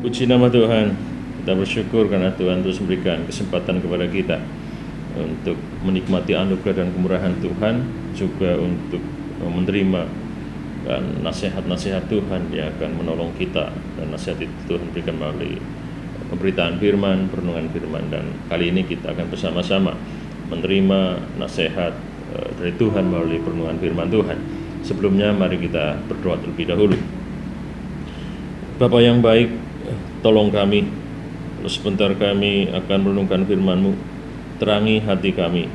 Puji nama Tuhan, kita bersyukur karena Tuhan terus memberikan kesempatan kepada kita untuk menikmati anugerah dan kemurahan Tuhan, juga untuk menerima dan nasihat-nasihat Tuhan yang akan menolong kita, dan nasihat itu Tuhan berikan melalui pemberitaan firman, perenungan firman, dan kali ini kita akan bersama-sama menerima nasihat dari Tuhan melalui perenungan firman Tuhan. Sebelumnya mari kita berdoa terlebih dahulu. Bapa yang baik, tolong kami, terus sebentar kami akan merenungkan firman-Mu. Terangi hati kami,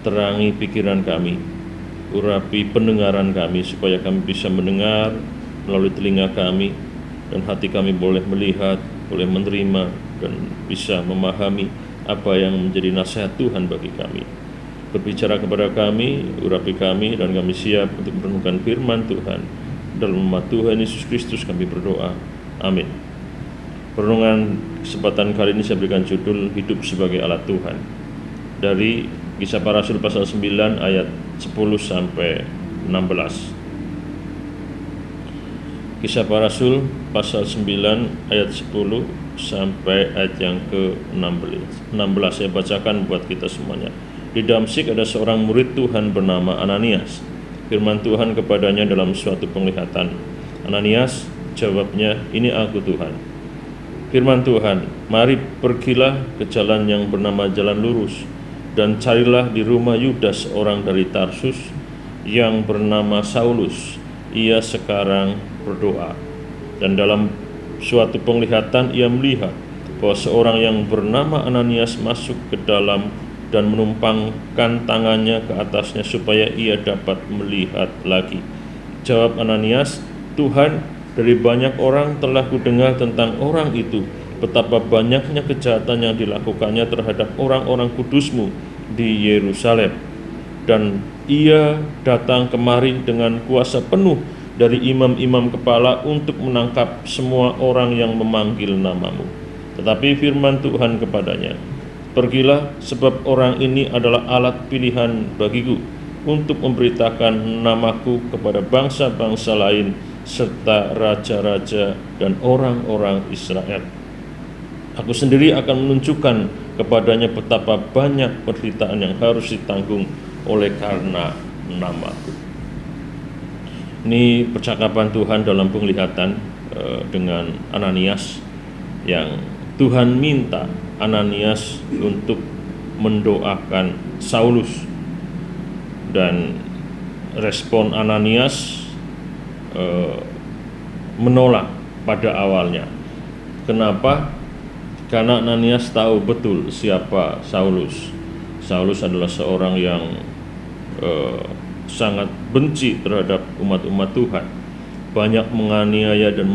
terangi pikiran kami, urapi pendengaran kami, supaya kami bisa mendengar melalui telinga kami, dan hati kami boleh melihat, boleh menerima, dan bisa memahami apa yang menjadi nasihat Tuhan bagi kami. Berbicara kepada kami, urapi kami, dan kami siap untuk merenungkan firman Tuhan. Dalam nama Tuhan Yesus Kristus kami berdoa, amin. Perenungan kesempatan kali ini saya berikan judul Hidup sebagai Alat Tuhan, dari Kisah Para Rasul pasal 9 ayat 10 sampai 16. Kisah Para Rasul pasal 9 ayat 10 sampai ayat yang ke-16. Saya bacakan buat kita semuanya. Di Damsyik ada seorang murid Tuhan bernama Ananias. Firman Tuhan kepadanya dalam suatu penglihatan. Ananias, jawabnya, ini aku Tuhan. Firman Tuhan, mari pergilah ke jalan yang bernama Jalan Lurus, dan carilah di rumah Yudas orang dari Tarsus yang bernama Saulus. Ia sekarang berdoa. Dan dalam suatu penglihatan ia melihat bahwa seorang yang bernama Ananias masuk ke dalam dan menumpangkan tangannya ke atasnya supaya ia dapat melihat lagi. Jawab Ananias, Tuhan, dari banyak orang telah kudengar tentang orang itu, betapa banyaknya kejahatan yang dilakukannya terhadap orang-orang kudus-Mu di Yerusalem. Dan ia datang kemari dengan kuasa penuh dari imam-imam kepala untuk menangkap semua orang yang memanggil nama-Mu. Tetapi firman Tuhan kepadanya, pergilah, sebab orang ini adalah alat pilihan bagiku untuk memberitakan namaku kepada bangsa-bangsa lain serta raja-raja dan orang-orang Israel. Aku sendiri akan menunjukkan kepadanya betapa banyak penderitaan yang harus ditanggung oleh karena namaku. Ini percakapan Tuhan dalam penglihatan dengan Ananias, yang Tuhan minta Ananias untuk mendoakan Saulus, dan respon Ananias menolak pada awalnya. Kenapa? Karena Ananias tahu betul siapa Saulus. Saulus adalah seorang yang sangat benci terhadap umat-umat Tuhan, banyak menganiaya dan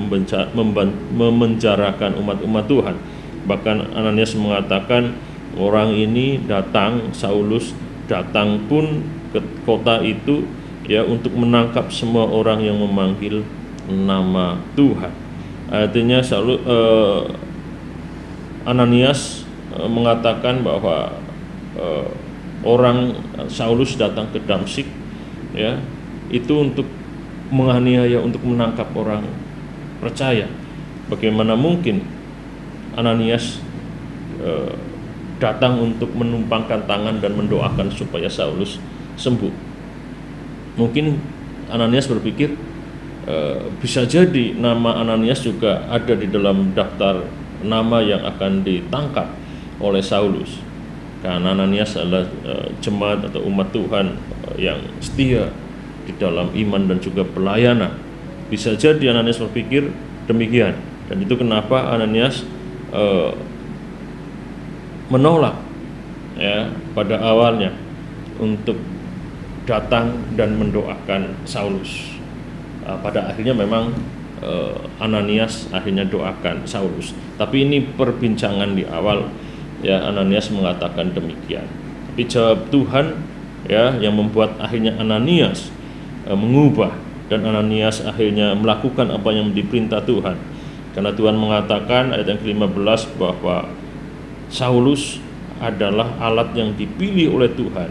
memenjarakan umat-umat Tuhan. Bahkan Ananias mengatakan orang ini datang, Saulus datang pun ke kota itu ya untuk menangkap semua orang yang memanggil nama Tuhan. Artinya Ananias mengatakan bahwa orang Saulus datang ke Damsyik ya itu untuk menganiaya, untuk menangkap orang percaya. Bagaimana mungkin Ananias datang untuk menumpangkan tangan dan mendoakan supaya Saulus sembuh? Mungkin Ananias berpikir bisa jadi nama Ananias juga ada di dalam daftar nama yang akan ditangkap oleh Saulus, karena Ananias adalah jemaat atau umat Tuhan yang setia di dalam iman dan juga pelayanan. Bisa jadi Ananias berpikir demikian, dan itu kenapa Ananias menolak ya pada awalnya untuk datang dan mendoakan Saulus. Pada akhirnya memang Ananias akhirnya doakan Saulus. Tapi ini perbincangan di awal ya, Ananias mengatakan demikian. Tapi jawab Tuhan ya yang membuat akhirnya Ananias mengubah, dan Ananias akhirnya melakukan apa yang diperintah Tuhan. Karena Tuhan mengatakan ayat yang ke-15 bahwa Saulus adalah alat yang dipilih oleh Tuhan.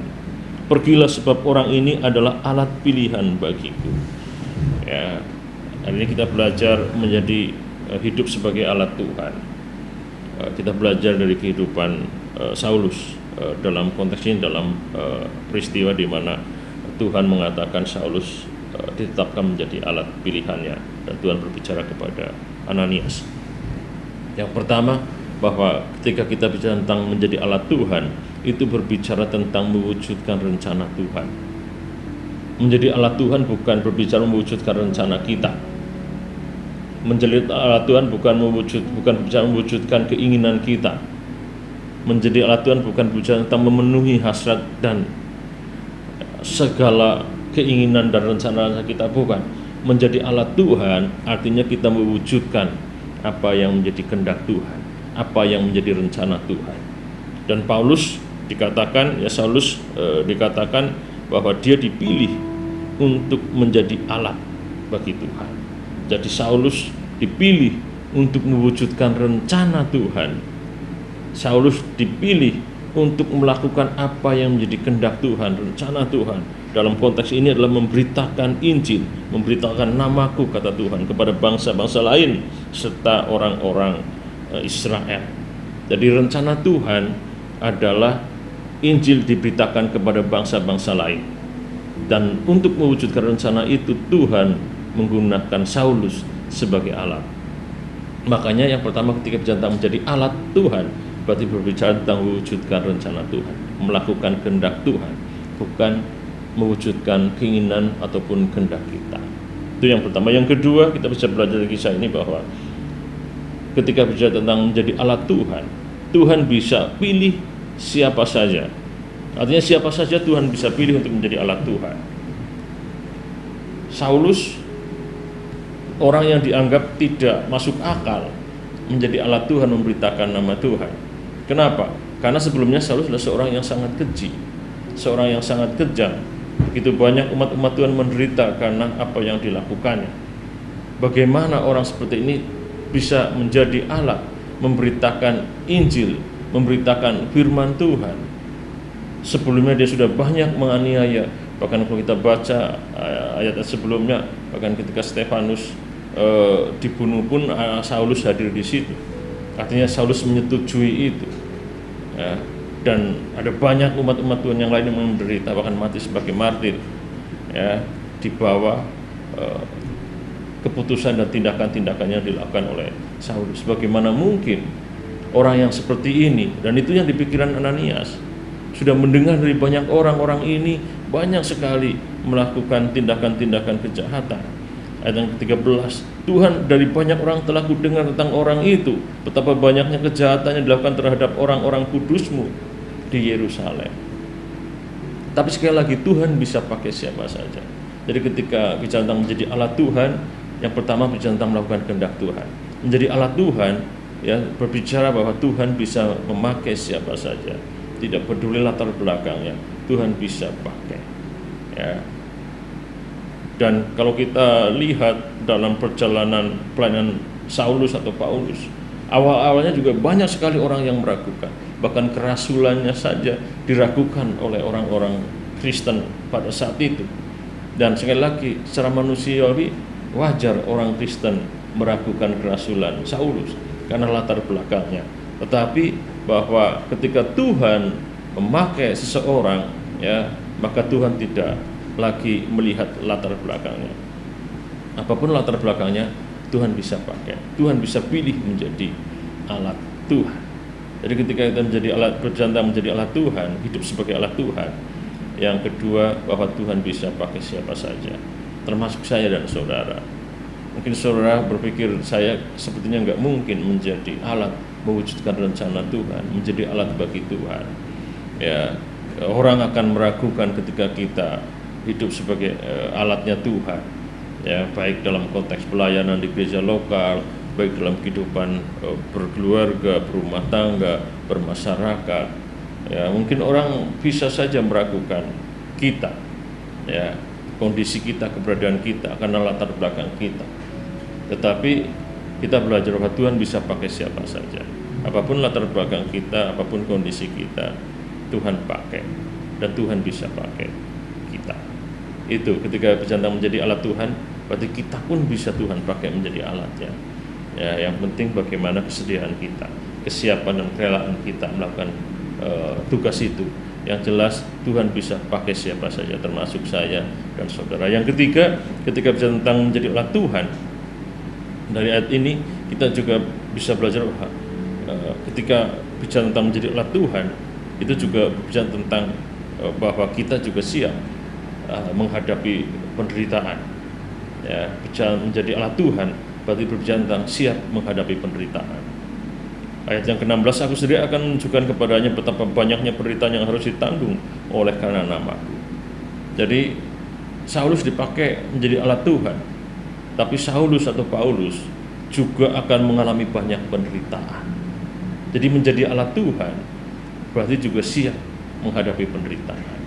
Pergilah, sebab orang ini adalah alat pilihan bagiku. Ya, hari ini kita belajar menjadi hidup sebagai alat Tuhan. Kita belajar dari kehidupan Saulus dalam konteks ini, dalam peristiwa di mana Tuhan mengatakan Saulus ditetapkan menjadi alat pilihannya, dan Tuhan berbicara kepada Ananias. Yang pertama, bahwa ketika kita bicara tentang menjadi alat Tuhan, itu berbicara tentang mewujudkan rencana Tuhan. Menjadi alat Tuhan bukan berbicara mewujudkan rencana kita. Menjadi alat Tuhan bukan berbicara mewujudkan keinginan kita. Menjadi alat Tuhan bukan berbicara tentang memenuhi hasrat dan segala keinginan dan rencana kita, bukan. Menjadi alat Tuhan artinya kita mewujudkan apa yang menjadi kehendak Tuhan, apa yang menjadi rencana Tuhan. Dan Paulus dikatakan, Saulus dikatakan bahwa dia dipilih untuk menjadi alat bagi Tuhan. Jadi Saulus dipilih untuk mewujudkan rencana Tuhan. Saulus dipilih untuk melakukan apa yang menjadi kehendak Tuhan, rencana Tuhan. Dalam konteks ini adalah memberitakan Injil, memberitakan namaku, kata Tuhan, kepada bangsa-bangsa lain serta orang-orang Israel. Jadi rencana Tuhan adalah Injil diberitakan kepada bangsa-bangsa lain. Dan untuk mewujudkan rencana itu, Tuhan menggunakan Saulus sebagai alat. Makanya yang pertama ketika bicara menjadi alat Tuhan, berarti berbicara tentang mewujudkan rencana Tuhan, melakukan kehendak Tuhan, bukan mewujudkan keinginan ataupun kehendak kita. Itu yang pertama. Yang kedua, kita bisa belajar dari kisah ini bahwa ketika bicara tentang menjadi alat Tuhan, Tuhan bisa pilih siapa saja. Artinya siapa saja Tuhan bisa pilih untuk menjadi alat Tuhan. Saulus, orang yang dianggap tidak masuk akal, menjadi alat Tuhan memberitakan nama Tuhan. Kenapa? Karena sebelumnya Saulus adalah seorang yang sangat keji, seorang yang sangat kejam. Begitu banyak umat-umat Tuhan menderita karena apa yang dilakukannya. Bagaimana orang seperti ini bisa menjadi alat memberitakan Injil, memberitakan firman Tuhan? Sebelumnya dia sudah banyak menganiaya. Bahkan kalau kita baca ayat sebelumnya, bahkan ketika Stefanus dibunuh pun Saulus hadir di situ. Artinya Saulus menyetujui itu. Ya, dan ada banyak umat-umat Tuhan yang lain yang menderita, bahkan mati sebagai martir, ya, di bawah keputusan dan tindakan-tindakan yang dilakukan oleh Saulus. Bagaimana mungkin orang yang seperti ini, dan itu yang dipikiran Ananias, sudah mendengar dari banyak orang ini banyak sekali melakukan tindakan-tindakan kejahatan. Ayat yang ke-13, Tuhan, dari banyak orang telah kudengar tentang orang itu, betapa banyaknya kejahatan yang dilakukan terhadap orang-orang kudus-Mu di Yerusalem. Tapi sekali lagi, Tuhan bisa pakai siapa saja. Jadi ketika bicara tentang menjadi alat Tuhan, yang pertama bicara tentang melakukan kehendak Tuhan. Menjadi alat Tuhan, ya, berbicara bahwa Tuhan bisa memakai siapa saja. Tidak peduli latar belakangnya, Tuhan bisa pakai. Ya. Dan kalau kita lihat dalam perjalanan pelayanan Saulus atau Paulus, awal-awalnya juga banyak sekali orang yang meragukan. Bahkan kerasulannya saja diragukan oleh orang-orang Kristen pada saat itu. Dan sekali lagi, secara manusiawi wajar orang Kristen meragukan kerasulan Saulus karena latar belakangnya. Tetapi bahwa ketika Tuhan memakai seseorang, ya, maka Tuhan tidak lagi melihat latar belakangnya. Apapun latar belakangnya, Tuhan bisa pakai. Tuhan bisa pilih menjadi alat Tuhan. Jadi ketika kita menjadi alat, berjanta menjadi alat Tuhan, hidup sebagai alat Tuhan. Yang kedua, bahwa Tuhan bisa pakai siapa saja, termasuk saya dan saudara. Mungkin saudara berpikir, saya sepertinya nggak mungkin menjadi alat mewujudkan rencana Tuhan, menjadi alat bagi Tuhan. Ya, orang akan meragukan ketika kita hidup sebagai alatnya Tuhan. Ya, baik dalam konteks pelayanan di gereja lokal, baik dalam kehidupan berkeluarga, berumah tangga, bermasyarakat. Ya, mungkin orang bisa saja meragukan kita, ya, kondisi kita, keberadaan kita, karena latar belakang kita. Tetapi kita belajar bahwa Tuhan bisa pakai siapa saja. Apapun latar belakang kita, apapun kondisi kita, Tuhan pakai. Dan Tuhan bisa pakai kita. Itu ketika berjanta menjadi alat Tuhan, berarti kita pun bisa Tuhan pakai menjadi alatnya. Ya, yang penting bagaimana kesediaan kita, kesiapan dan kerelaan kita melakukan tugas itu. Yang jelas Tuhan bisa pakai siapa saja, termasuk saya dan saudara. Yang ketiga, ketika bicara tentang menjadi alat Tuhan, dari ayat ini kita juga bisa belajar ketika bicara tentang menjadi alat Tuhan, itu juga bicara tentang bahwa kita juga siap menghadapi penderitaan. Ya, bicara menjadi alat Tuhan berarti berbicara tentang siap menghadapi penderitaan. Ayat yang ke-16, aku sendiri akan menunjukkan kepadanya betapa banyaknya penderitaan yang harus ditanggung oleh karena namaku. Jadi Saulus dipakai menjadi alat Tuhan, tapi Saulus atau Paulus juga akan mengalami banyak penderitaan. Jadi menjadi alat Tuhan berarti juga siap menghadapi penderitaan.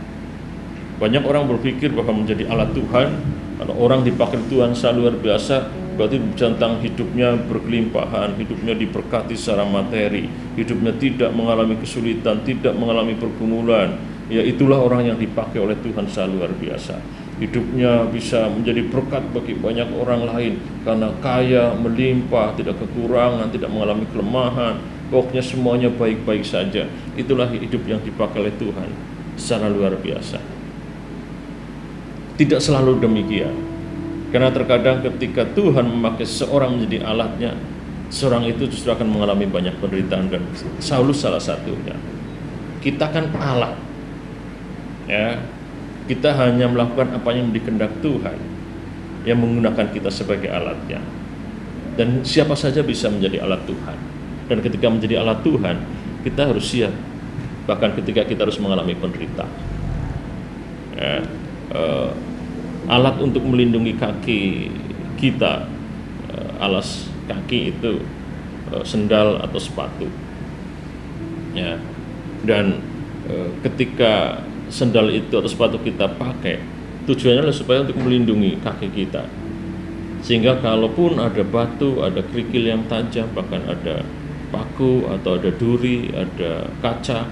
Banyak orang berpikir bahwa menjadi alat Tuhan, kalau orang dipakai Tuhan secara luar biasa, berarti tentang hidupnya berkelimpahan, hidupnya diberkati secara materi, hidupnya tidak mengalami kesulitan, tidak mengalami pergumulan. Ya, itulah orang yang dipakai oleh Tuhan secara luar biasa. Hidupnya bisa menjadi berkat bagi banyak orang lain karena kaya, melimpah, tidak kekurangan, tidak mengalami kelemahan. Pokoknya semuanya baik-baik saja. Itulah hidup yang dipakai oleh Tuhan secara luar biasa. Tidak selalu demikian. Karena terkadang ketika Tuhan memakai seorang menjadi alatnya, seorang itu justru akan mengalami banyak penderitaan, dan Saulus salah satunya. Kita kan alat, ya, kita hanya melakukan apa yang dikehendak Tuhan, yang menggunakan kita sebagai alatnya. Dan siapa saja bisa menjadi alat Tuhan. Dan ketika menjadi alat Tuhan, kita harus siap, bahkan ketika kita harus mengalami penderitaan. Ya, alat untuk melindungi kaki kita, alas kaki itu sendal atau sepatu. Ya, dan ketika sendal itu atau sepatu kita pakai, tujuannya adalah supaya untuk melindungi kaki kita, sehingga kalaupun ada batu, ada kerikil yang tajam, bahkan ada paku atau ada duri, ada kaca,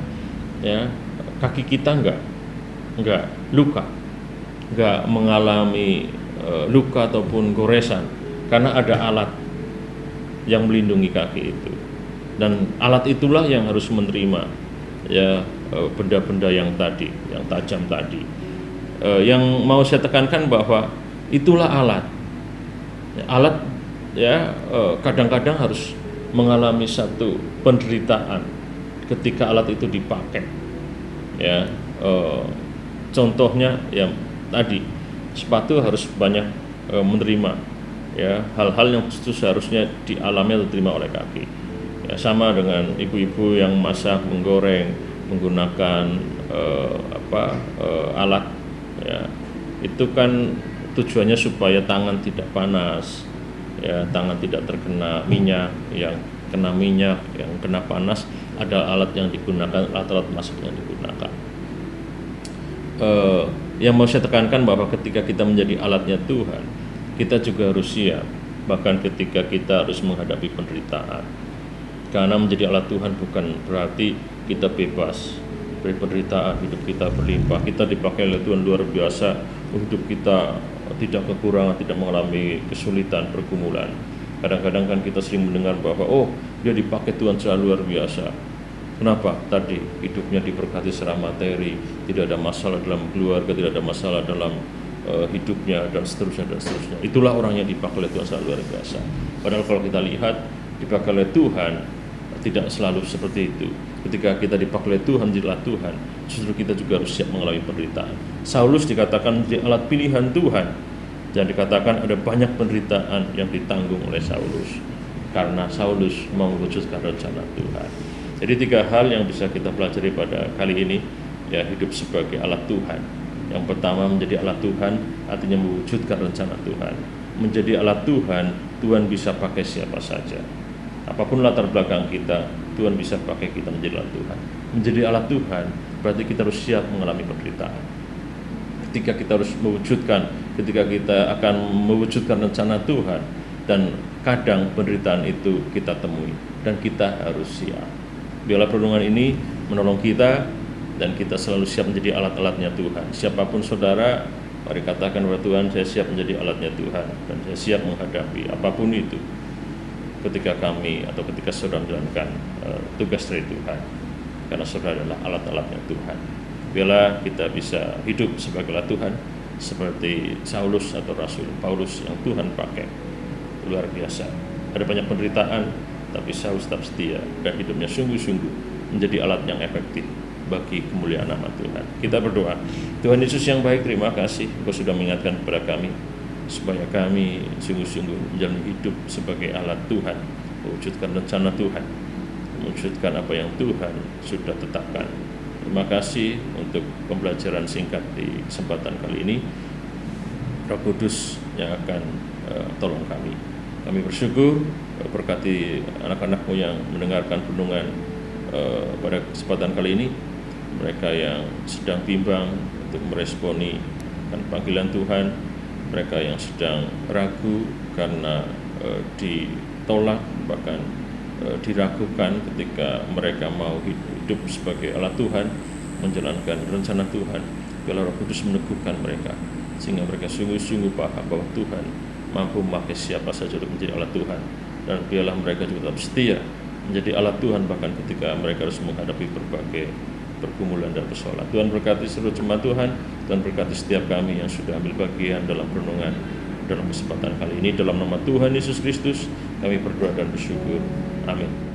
ya, kaki kita enggak luka, enggak mengalami luka ataupun goresan, karena ada alat yang melindungi kaki itu. Dan alat itulah yang harus menerima, ya, benda-benda yang tadi, yang tajam tadi. Yang mau saya tekankan bahwa itulah alat. Alat, ya, kadang-kadang harus mengalami satu penderitaan ketika alat itu dipakai. Ya, contohnya ya tadi, sepatu harus banyak menerima, ya, hal-hal yang seharusnya dialami atau diterima oleh kaki. Ya, sama dengan ibu-ibu yang masak, menggoreng menggunakan alat, ya, itu kan tujuannya supaya tangan tidak panas, ya, tangan tidak terkena minyak, yang kena minyak, yang kena panas, ada alat yang digunakan, alat-alat masak yang digunakan. Yang mau saya tekankan bahwa ketika kita menjadi alatnya Tuhan, kita juga harus siap, bahkan ketika kita harus menghadapi penderitaan. Karena menjadi alat Tuhan bukan berarti kita bebas dari penderitaan, hidup kita berlimpah, kita dipakai oleh Tuhan luar biasa, hidup kita tidak kekurangan, tidak mengalami kesulitan, pergumulan. Kadang-kadang kan kita sering mendengar bahwa dia dipakai Tuhan secara luar biasa. Kenapa? Tadi hidupnya diberkati secara materi, tidak ada masalah dalam keluarga, tidak ada masalah dalam hidupnya, dan seterusnya dan seterusnya. Itulah orang yang dipakai oleh Tuhan secara luar biasa. Padahal kalau kita lihat, dipakai oleh Tuhan tidak selalu seperti itu. Ketika kita dipakai oleh Tuhan, jadilah Tuhan, justru kita juga harus siap mengalami penderitaan. Saulus dikatakan menjadi alat pilihan Tuhan, dan dikatakan ada banyak penderitaan yang ditanggung oleh Saulus karena Saulus mewujudkan rencana Tuhan. Jadi 3 hal yang bisa kita pelajari pada kali ini, ya, hidup sebagai alat Tuhan. Yang pertama, menjadi alat Tuhan artinya mewujudkan rencana Tuhan. Menjadi alat Tuhan, Tuhan bisa pakai siapa saja. Apapun latar belakang kita, Tuhan bisa pakai kita menjadi alat Tuhan. Menjadi alat Tuhan berarti kita harus siap mengalami penderitaan. Ketika kita harus ketika kita akan mewujudkan rencana Tuhan, dan kadang penderitaan itu kita temui, dan kita harus siap. Biarlah perlindungan ini menolong kita, dan kita selalu siap menjadi alat-alatnya Tuhan. Siapapun saudara, mari katakan kepada Tuhan, saya siap menjadi alatnya Tuhan, dan saya siap menghadapi apapun itu. ketika kami atau ketika saudara menjalankan tugas dari Tuhan, karena saudara adalah alat-alatnya Tuhan. Biarlah kita bisa hidup sebagai alat Tuhan seperti Saulus atau Rasul Paulus yang Tuhan pakai. Luar biasa. Ada banyak penderitaan, tapi Saulus tetap setia dan hidupnya sungguh-sungguh menjadi alat yang efektif bagi kemuliaan nama Tuhan. Kita berdoa. Tuhan Yesus yang baik, terima kasih Engkau sudah mengingatkan kepada kami supaya kami sungguh-sungguh menjalani hidup sebagai alat Tuhan, mewujudkan rencana Tuhan, mewujudkan apa yang Tuhan sudah tetapkan. Terima kasih untuk pembelajaran singkat di kesempatan kali ini. Roh Kudus yang akan tolong kami. Kami bersyukur, berkati anak-anakmu yang mendengarkan renungan pada kesempatan kali ini, mereka yang sedang bimbang untuk meresponi panggilan Tuhan, mereka yang sedang ragu karena ditolak, bahkan diragukan ketika mereka mau hidup sebagai alat Tuhan, menjalankan rencana Tuhan. Biarlah Roh Kudus meneguhkan mereka, sehingga mereka sungguh-sungguh paham bahwa Tuhan mampu memakai siapa saja untuk menjadi alat Tuhan. Dan biarlah mereka juga tetap setia menjadi alat Tuhan bahkan ketika mereka harus menghadapi berbagai pergumulan dan persoalan. Tuhan berkati seluruh jemaat Tuhan, Tuhan berkati setiap kami yang sudah ambil bagian dalam renungan dalam kesempatan kali ini. Dalam nama Tuhan Yesus Kristus kami berdoa dan bersyukur. Amin.